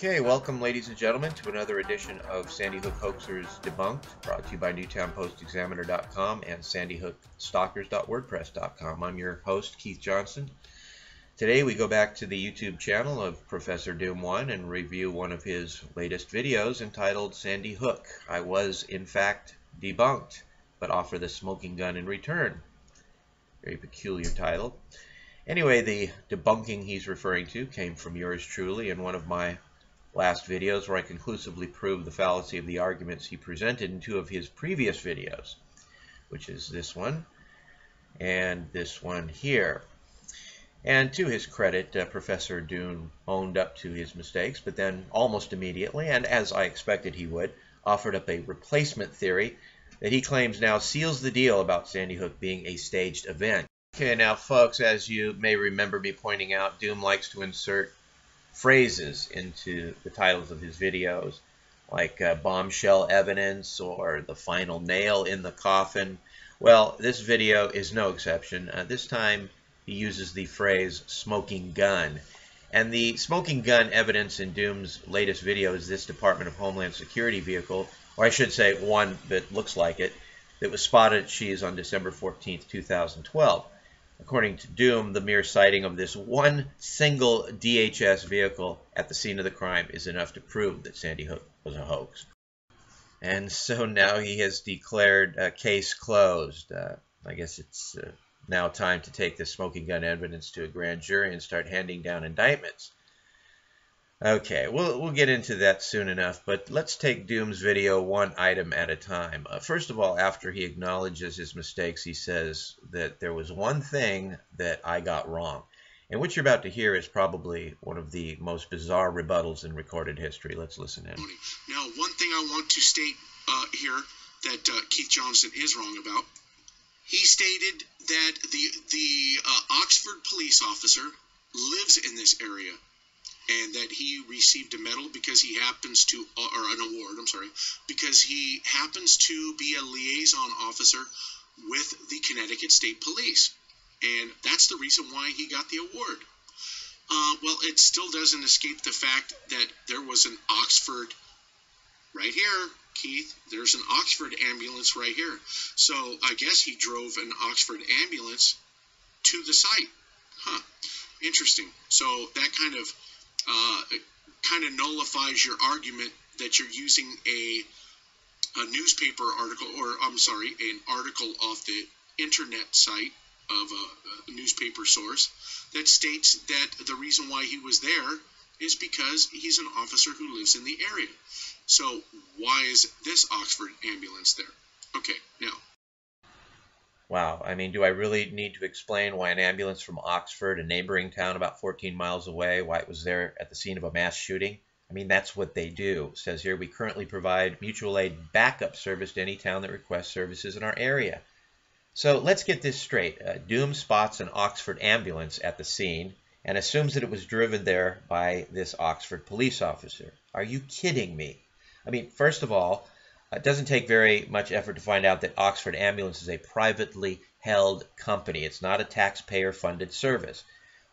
Okay, welcome ladies and gentlemen to another edition of Sandy Hook Hoaxers Debunked, brought to you by NewtownPostExaminer.com and SandyHookStalkers.wordpress.com. I'm your host, Keith Johnson. Today we go back to the YouTube channel of Professor Doom1 and review one of his latest videos entitled Sandy Hook. I was, in fact, debunked, but offer the smoking gun in return. Very peculiar title. Anyway, the debunking he's referring to came from yours truly in one of my last videos where I conclusively proved the fallacy of the arguments he presented in two of his previous videos, which is this one and this one here. And to his credit, Professor Doom owned up to his mistakes, but then almost immediately, and as I expected he would, offered up a replacement theory that he claims now seals the deal about Sandy Hook being a staged event. Okay, now folks, as you may remember me pointing out, Doom likes to insert phrases into the titles of his videos, like bombshell evidence or the final nail in the coffin. Well, this video is no exception. This time he uses the phrase smoking gun. And the smoking gun evidence in Doom's latest video is this Department of Homeland Security vehicle, or I should say one that looks like it, that was spotted at Shees on December 14th, 2012. According to Doom, the mere sighting of this one single DHS vehicle at the scene of the crime is enough to prove that Sandy Hook was a hoax. And so now he has declared case closed. I guess it's now time to take this smoking gun evidence to a grand jury and start handing down indictments. Okay, we'll get into that soon enough, but let's take Doom's video one item at a time. First of all, after he acknowledges his mistakes, he says that there was one thing that I got wrong. And what you're about to hear is probably one of the most bizarre rebuttals in recorded history. Let's listen in. Now, one thing I want to state here that Keith Johnson is wrong about, he stated that the Oxford police officer lives in this area, and that he received a medal because he happens to, or an award, I'm sorry, because he happens to be a liaison officer with the Connecticut State Police. And that's the reason why he got the award. Well, it still doesn't escape the fact that there was an Oxford right here, Keith. There's an Oxford ambulance right here. So I guess he drove an Oxford ambulance to the site. Huh. Interesting. So that kind of nullifies your argument that you're using a newspaper article, or I'm sorry, an article off the internet site of a newspaper source that states that the reason why he was there is because he's an officer who lives in the area. So why is this Oxford ambulance there? Okay, now. Wow, I mean, do I really need to explain why an ambulance from Oxford, a neighboring town about 14 miles away, why it was there at the scene of a mass shooting? I mean, that's what they do. It says here, we currently provide mutual aid backup service to any town that requests services in our area. So let's get this straight. Doom spots an Oxford ambulance at the scene and assumes that it was driven there by this Oxford police officer. Are you kidding me? I mean, first of all, it doesn't take very much effort to find out that Oxford Ambulance is a privately held company. It's not a taxpayer-funded service.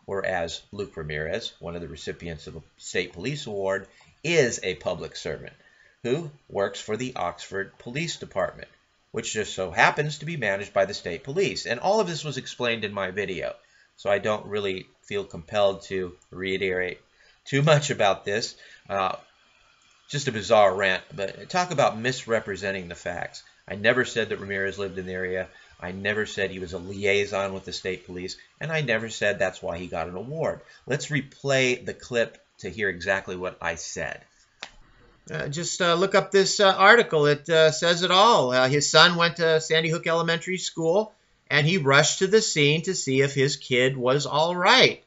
Whereas Luke Ramirez, one of the recipients of a state police award, is a public servant who works for the Oxford Police Department, which just so happens to be managed by the state police. And all of this was explained in my video, so I don't really feel compelled to reiterate too much about this. Just a bizarre rant, but talk about misrepresenting the facts. I never said that Ramirez lived in the area. I never said he was a liaison with the state police, and I never said that's why he got an award. Let's replay the clip to hear exactly what I said. Just look up this article. It says it all. His son went to Sandy Hook Elementary School, and he rushed to the scene to see if his kid was all right.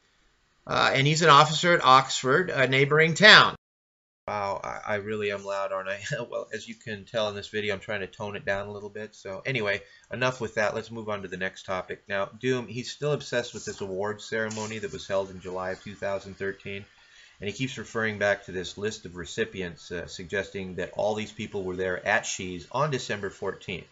And he's an officer at Oxford, a neighboring town. Wow, I really am loud, aren't I? Well, as you can tell in this video, I'm trying to tone it down a little bit. So anyway, enough with that. Let's move on to the next topic. Now, Doom, he's still obsessed with this awards ceremony that was held in July of 2013. And he keeps referring back to this list of recipients, suggesting that all these people were there at Shees on December 14th.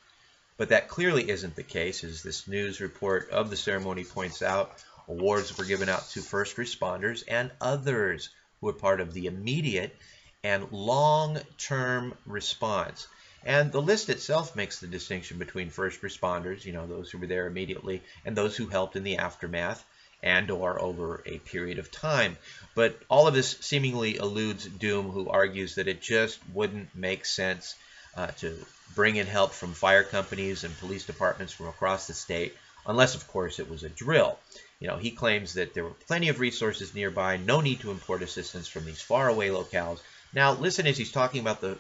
But that clearly isn't the case, as this news report of the ceremony points out. Awards were given out to first responders and others who are part of the immediate and long-term response. And the list itself makes the distinction between first responders, those who were there immediately, and those who helped in the aftermath and or over a period of time. But all of this seemingly eludes Doom, who argues that it just wouldn't make sense to bring in help from fire companies and police departments from across the state, unless, of course, it was a drill. He claims that there were plenty of resources nearby, no need to import assistance from these faraway locales. Now, listen as he's talking about the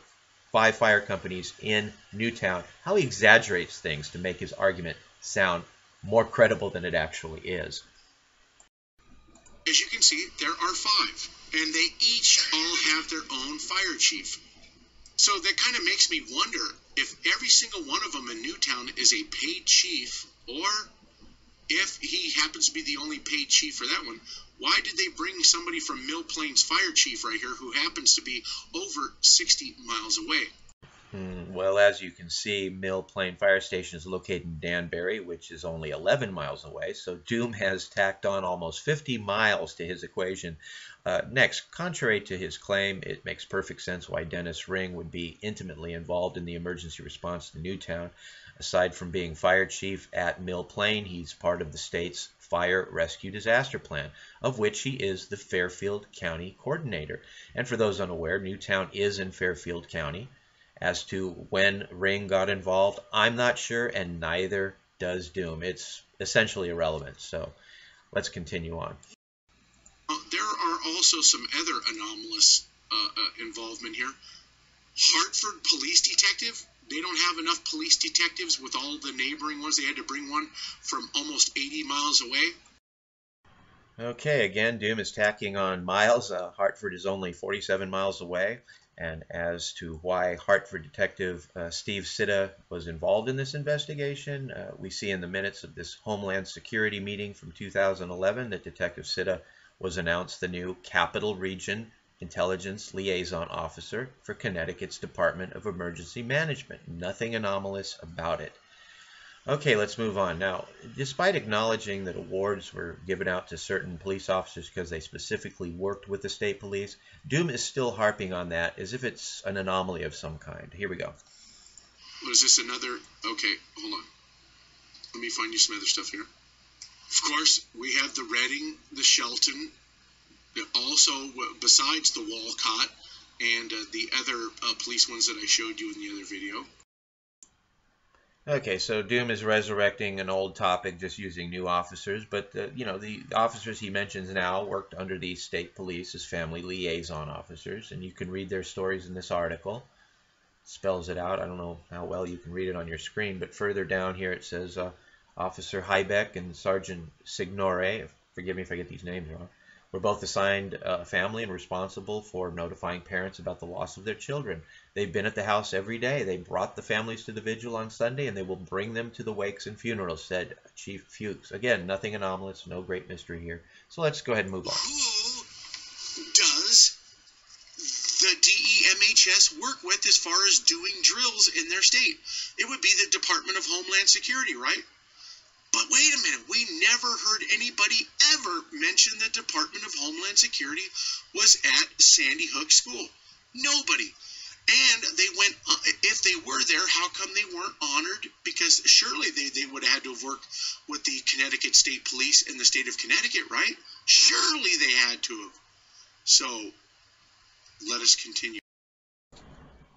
5 fire companies in Newtown, how he exaggerates things to make his argument sound more credible than it actually is. As you can see, there are 5, and they each all have their own fire chief. So that kind of makes me wonder if every single one of them in Newtown is a paid chief, or if he happens to be the only paid chief for that one. Why did they bring somebody from Mill Plains Fire Chief right here who happens to be over 60 miles away? Well, as you can see, Mill Plain Fire Station is located in Danbury, which is only 11 miles away, so Doom has tacked on almost 50 miles to his equation. Next, contrary to his claim, it makes perfect sense why Dennis Ring would be intimately involved in the emergency response to Newtown. Aside from being fire chief at Mill Plain, he's part of the state's Fire Rescue Disaster Plan, of which he is the Fairfield County coordinator. And for those unaware, Newtown is in Fairfield County. As to when Ring got involved, I'm not sure, and neither does Doom. It's essentially irrelevant, so let's continue on. There are also some other anomalous involvement here. Hartford police detective, they don't have enough police detectives with all the neighboring ones. They had to bring one from almost 80 miles away. Okay, again, Doom is tacking on miles. Hartford is only 47 miles away. And as to why Hartford Detective Steve Sitta was involved in this investigation, we see in the minutes of this Homeland Security meeting from 2011 that Detective Sitta was announced the new Capital Region Intelligence Liaison Officer for Connecticut's Department of Emergency Management. Nothing anomalous about it. Okay, let's move on. Now, despite acknowledging that awards were given out to certain police officers because they specifically worked with the state police, Doom is still harping on that as if it's an anomaly of some kind. Here we go. What is this, another? Okay, hold on. Let me find you some other stuff here. Of course, we have the Reading, the Shelton, also besides the Walcott and the other police ones that I showed you in the other video. Okay, so Doom is resurrecting an old topic just using new officers, but the officers he mentions now worked under the state police as family liaison officers, and you can read their stories in this article. It spells it out. I don't know how well you can read it on your screen, but further down here it says Officer Hybeck and Sergeant Signore, forgive me if I get these names wrong, were both assigned a family and responsible for notifying parents about the loss of their children. They've been at the house every day. They brought the families to the vigil on Sunday, and they will bring them to the wakes and funerals, said Chief Fuchs. Again, nothing anomalous, no great mystery here. So let's go ahead and move on. Who does the DEMHS work with as far as doing drills in their state? It would be the Department of Homeland Security, right? But wait a minute, we never heard anybody ever mention the Department of Homeland Security was at Sandy Hook School. Nobody. And they went, if they were there, how come they weren't honored? Because surely they would have had to have worked with the Connecticut State Police in the state of Connecticut, right? Surely they had to have. So, let us continue.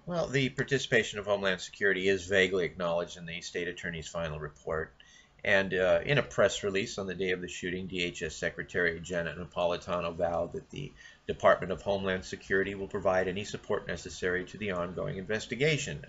Well, the participation of Homeland Security is vaguely acknowledged in the state attorney's final report. And in a press release on the day of the shooting, DHS Secretary Janet Napolitano vowed that the Department of Homeland Security will provide any support necessary to the ongoing investigation.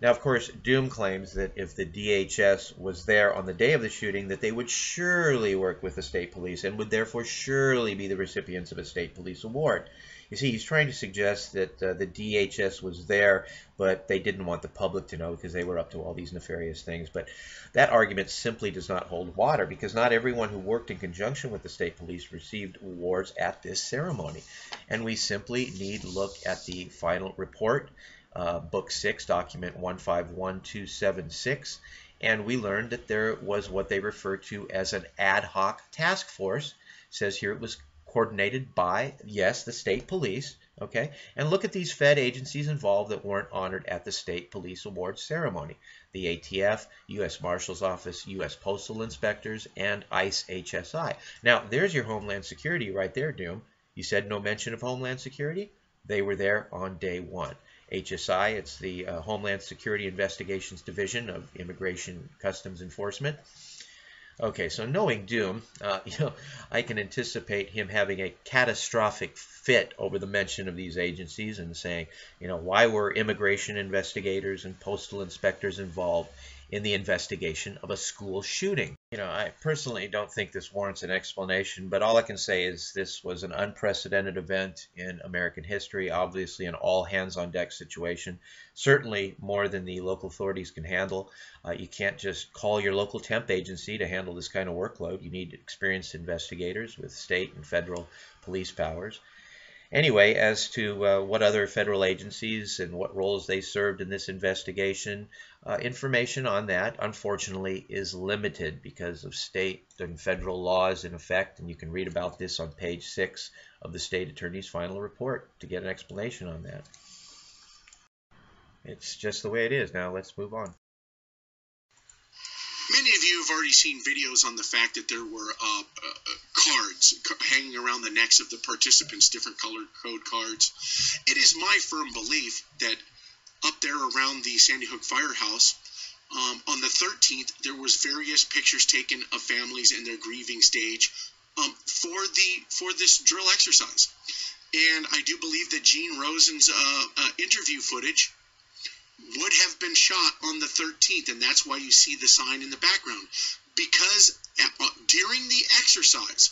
Now, of course, Doom claims that if the DHS was there on the day of the shooting, that they would surely work with the state police and would therefore surely be the recipients of a state police award. You see, he's trying to suggest that the DHS was there, but they didn't want the public to know because they were up to all these nefarious things. But that argument simply does not hold water, because not everyone who worked in conjunction with the state police received awards at this ceremony. And we simply need to look at the final report, Book 6, document 151276, and we learned that there was what they refer to as an ad hoc task force. It says here it was coordinated by, yes, the state police, okay? And look at these Fed agencies involved that weren't honored at the state police awards ceremony. The ATF, U.S. Marshal's Office, U.S. Postal Inspectors, and ICE HSI. Now, there's your Homeland Security right there, Doom. You said no mention of Homeland Security? They were there on day one. HSI, it's the Homeland Security Investigations Division of Immigration Customs Enforcement. Okay, so knowing Doom, I can anticipate him having a catastrophic fit over the mention of these agencies and saying, why were immigration investigators and postal inspectors involved in the investigation of a school shooting? I personally don't think this warrants an explanation, but all I can say is this was an unprecedented event in American history, obviously an all-hands-on-deck situation, certainly more than the local authorities can handle. You can't just call your local temp agency to handle this kind of workload. You need experienced investigators with state and federal police powers. Anyway, as to what other federal agencies and what roles they served in this investigation, information on that, unfortunately, is limited because of state and federal laws in effect, and you can read about this on page 6 of the state attorney's final report to get an explanation on that. It's just the way it is. Now let's move on. Many of you have already seen videos on the fact that there were cards hanging around the necks of the participants, different colored code cards. It is my firm belief that up there around the Sandy Hook firehouse, on the 13th, there was various pictures taken of families in their grieving stage for this drill exercise. And I do believe that Gene Rosen's interview footage would have been shot on the 13th, and that's why you see the sign in the background. Because during the exercise,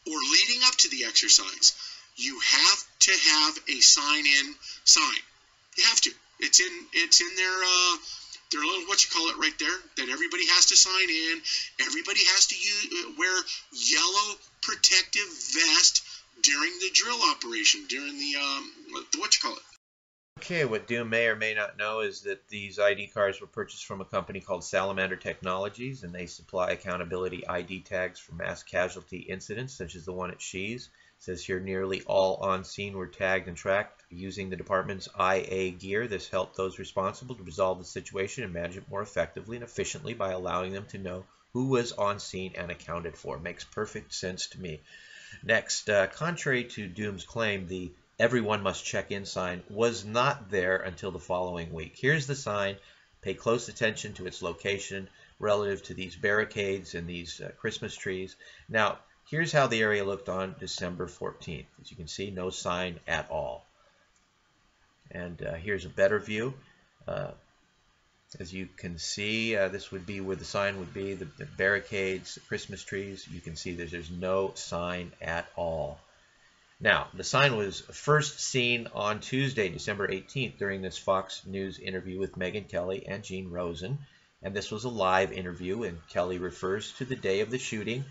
or leading up to the exercise, you have to have a sign. You have to. It's in their little right there that everybody has to sign in. Everybody has to wear yellow protective vest during the drill operation, during the Okay, what Doom may or may not know is that these ID cards were purchased from a company called Salamander Technologies, and they supply accountability ID tags for mass casualty incidents, such as the one at Shees. It says here nearly all on scene were tagged and tracked using the department's IA gear. This helped those responsible to resolve the situation and manage it more effectively and efficiently by allowing them to know who was on scene and accounted for. Makes perfect sense to me. Next, contrary to Doom's claim, the "everyone must check in" sign was not there until the following week. Here's the sign. Pay close attention to its location relative to these barricades and these Christmas trees. Now, here's how the area looked on December 14th. As you can see, no sign at all. And here's a better view. As you can see, this would be where the sign would be, the barricades, the Christmas trees. You can see that there's no sign at all. Now, the sign was first seen on Tuesday, December 18th, during this Fox News interview with Megyn Kelly and Gene Rosen. And this was a live interview, and Kelly refers to the day of the shooting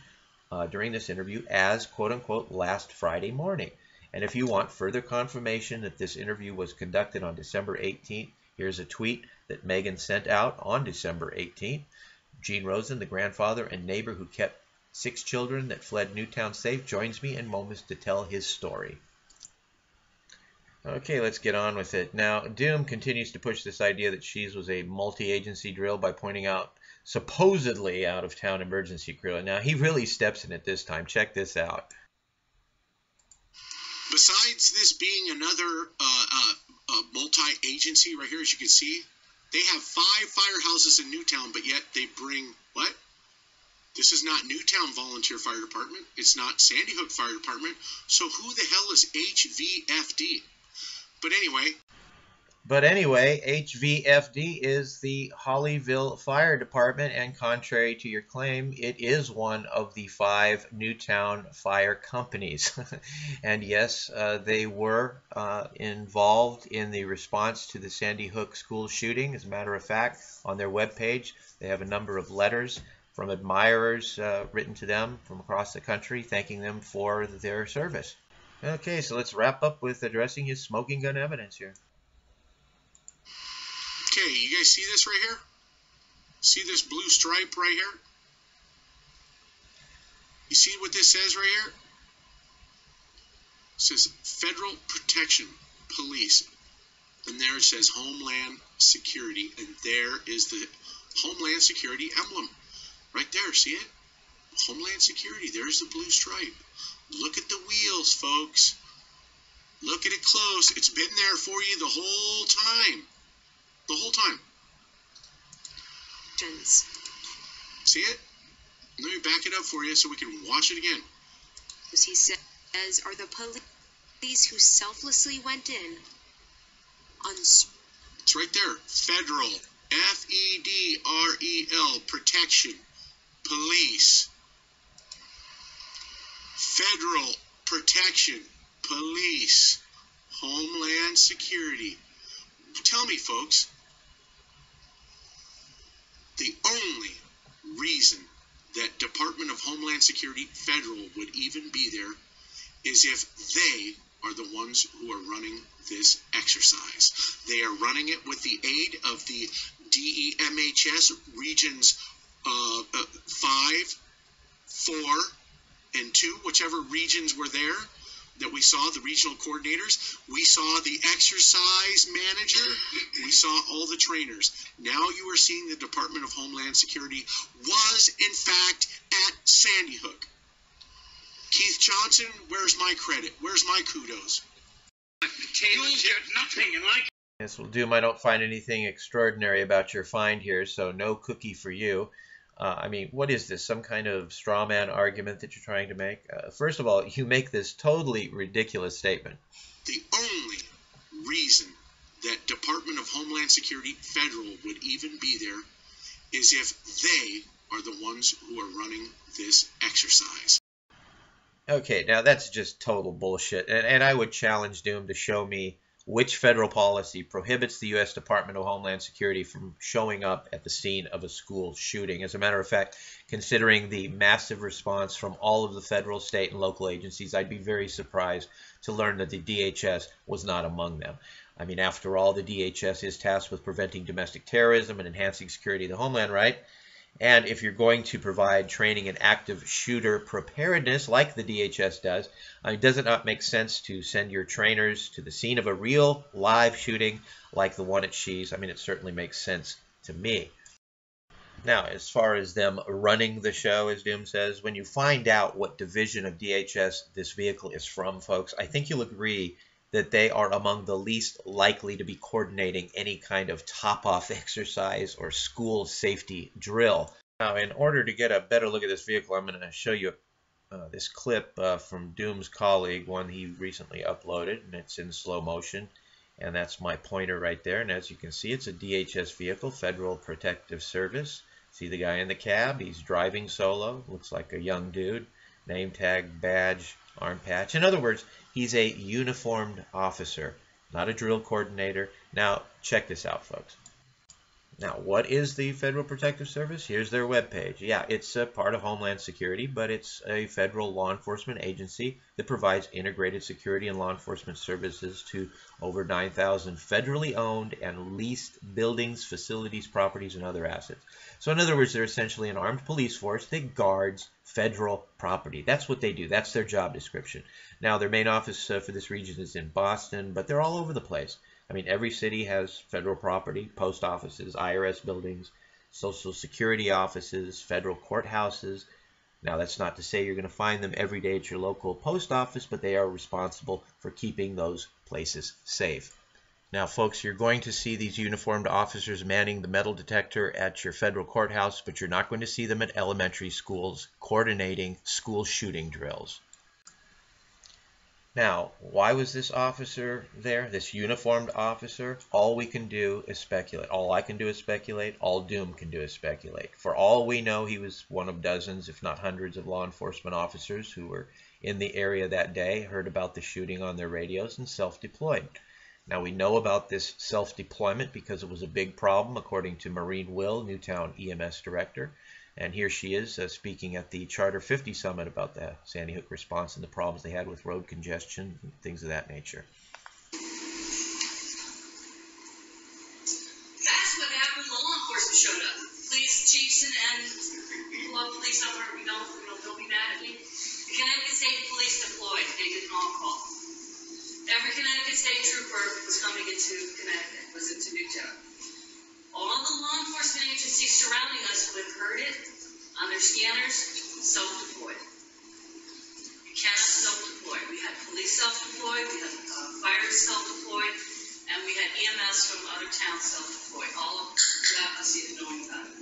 during this interview as, quote-unquote, last Friday morning. And if you want further confirmation that this interview was conducted on December 18th, here's a tweet that Megyn sent out on December 18th. Gene Rosen, the grandfather and neighbor who kept 6 children that fled Newtown safe, joins me in moments to tell his story. Okay, let's get on with it. Now, Doom continues to push this idea that Shees was a multi-agency drill by pointing out supposedly out-of-town emergency crew. Now, he really steps in it this time. Check this out. Besides this being another multi-agency right here, as you can see, they have 5 firehouses in Newtown, but yet they bring what? This is not Newtown Volunteer Fire Department. It's not Sandy Hook Fire Department. So who the hell is HVFD? But anyway, HVFD is the Hollyville Fire Department, and contrary to your claim, it is one of the 5 Newtown fire companies. And yes, they were involved in the response to the Sandy Hook school shooting. As a matter of fact, on their webpage, they have a number of letters from admirers written to them from across the country, thanking them for their service. Okay, so let's wrap up with addressing his smoking gun evidence here. Okay, you guys see this right here? See this blue stripe right here? You see what this says right here? says Federal Protection Police, and there it says Homeland Security, and there is the Homeland Security emblem right there. See it? Homeland Security. There's the blue stripe. Look at the wheels, folks. Look at it close. It's been there for you the whole time. The whole time. See it? Let me back it up for you so we can watch it again. He says are the police who selflessly went in on... It's right there. Federal. Federal. Protection. Police. Federal Protection Police. Homeland Security. Tell me, folks, the only reason that Department of Homeland Security Federal would even be there is if they are the ones who are running this exercise. They are running it with the aid of the DHS Regions 5, 4, and 2, whichever regions were there that we saw, the regional coordinators. We saw the exercise manager. We saw all the trainers. Now you are seeing the Department of Homeland Security was, in fact, at Sandy Hook. Keith Johnson, where's my credit? Where's my kudos? Yes, well, Doom, I don't find anything extraordinary about your find here, so no cookie for you. I mean, what is this? Some kind of straw man argument that you're trying to make? First of all, you make this totally ridiculous statement. The only reason that Department of Homeland Security Federal would even be there is if they are the ones who are running this exercise. Okay, now that's just total bullshit. And I would challenge Doom to show me which federal policy prohibits the U.S. Department of Homeland Security from showing up at the scene of a school shooting. As a matter of fact, considering the massive response from all of the federal, state, and local agencies, I'd be very surprised to learn that the DHS was not among them. I mean, after all, the DHS is tasked with preventing domestic terrorism and enhancing security of the homeland, right? And if you're going to provide training in active shooter preparedness like the DHS does, does it not make sense to send your trainers to the scene of a real live shooting like the one at Shees? I mean, it certainly makes sense to me. Now, as far as them running the show, as Doom says, when you find out what division of DHS this vehicle is from, folks, I think you'll agree that they are among the least likely to be coordinating any kind of top-off exercise or school safety drill. Now, in order to get a better look at this vehicle, I'm going to show you this clip from Doom's colleague, one he recently uploaded, and it's in slow motion. And that's my pointer right there. And as you can see, it's a DHS vehicle, Federal Protective Service. See the guy in the cab? He's driving solo. Looks like a young dude. Name tag, badge, arm patch. In other words, he's a uniformed officer, not a drill coordinator. Now, check this out, folks. Now, what is the Federal Protective Service? Here's their webpage. Yeah, it's a part of Homeland Security, but it's a federal law enforcement agency that provides integrated security and law enforcement services to over 9,000 federally owned and leased buildings, facilities, properties, and other assets. So in other words, they're essentially an armed police force that guards federal property. That's what they do. That's their job description. Now, their main office for this region is in Boston, but they're all over the place. I mean, every city has federal property, post offices, IRS buildings, Social Security offices, federal courthouses. Now, that's not to say you're going to find them every day at your local post office, but they are responsible for keeping those places safe. Now, folks, you're going to see these uniformed officers manning the metal detector at your federal courthouse, but you're not going to see them at elementary schools coordinating school shooting drills. Now, why was this officer there, this uniformed officer? All we can do is speculate. All I can do is speculate. All Doom can do is speculate. For all we know, he was one of dozens, if not hundreds, of law enforcement officers who were in the area that day, heard about the shooting on their radios, and self-deployed. Now, we know about this self-deployment because it was a big problem, according to Maureen Will, Newtown EMS director. And here she is speaking at the Charter 50 Summit about the Sandy Hook response and the problems they had with road congestion and things of that nature. That's what happened when law enforcement showed up. Police chiefs and local police officers, don't be mad at me. The Connecticut State Police deployed. They did an all-call. Every Connecticut State Trooper was coming into Connecticut, was into Newtown. All of the law enforcement agencies surrounding us would have heard it on their scanners, self-deployed. You cannot self-deploy. We had police self-deployed, we had fire self-deployed, and we had EMS from other towns self-deployed, all without us even knowing about it.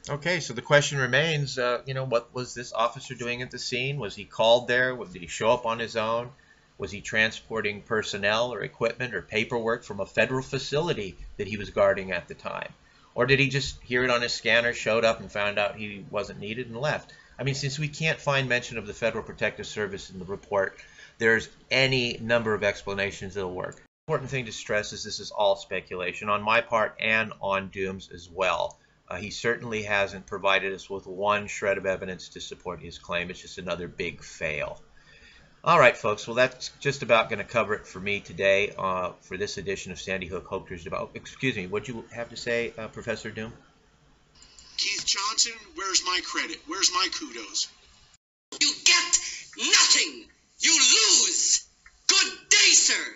Okay, so the question remains, what was this officer doing at the scene? Was he called there? Did he show up on his own? Was he transporting personnel or equipment or paperwork from a federal facility that he was guarding at the time? Or did he just hear it on his scanner, showed up and found out he wasn't needed and left? I mean, since we can't find mention of the Federal Protective Service in the report, there's any number of explanations that'll work. The important thing to stress is this is all speculation on my part and on Doom's as well. He certainly hasn't provided us with one shred of evidence to support his claim. It's just another big fail. All right, folks. Well, that's just about going to cover it for me today for this edition of Sandy Hook Hoaxers Debunked. Excuse me, what'd you have to say, Professor Doom? Keith Johnson, where's my credit? Where's my kudos? You get nothing. You lose. Good day, sir.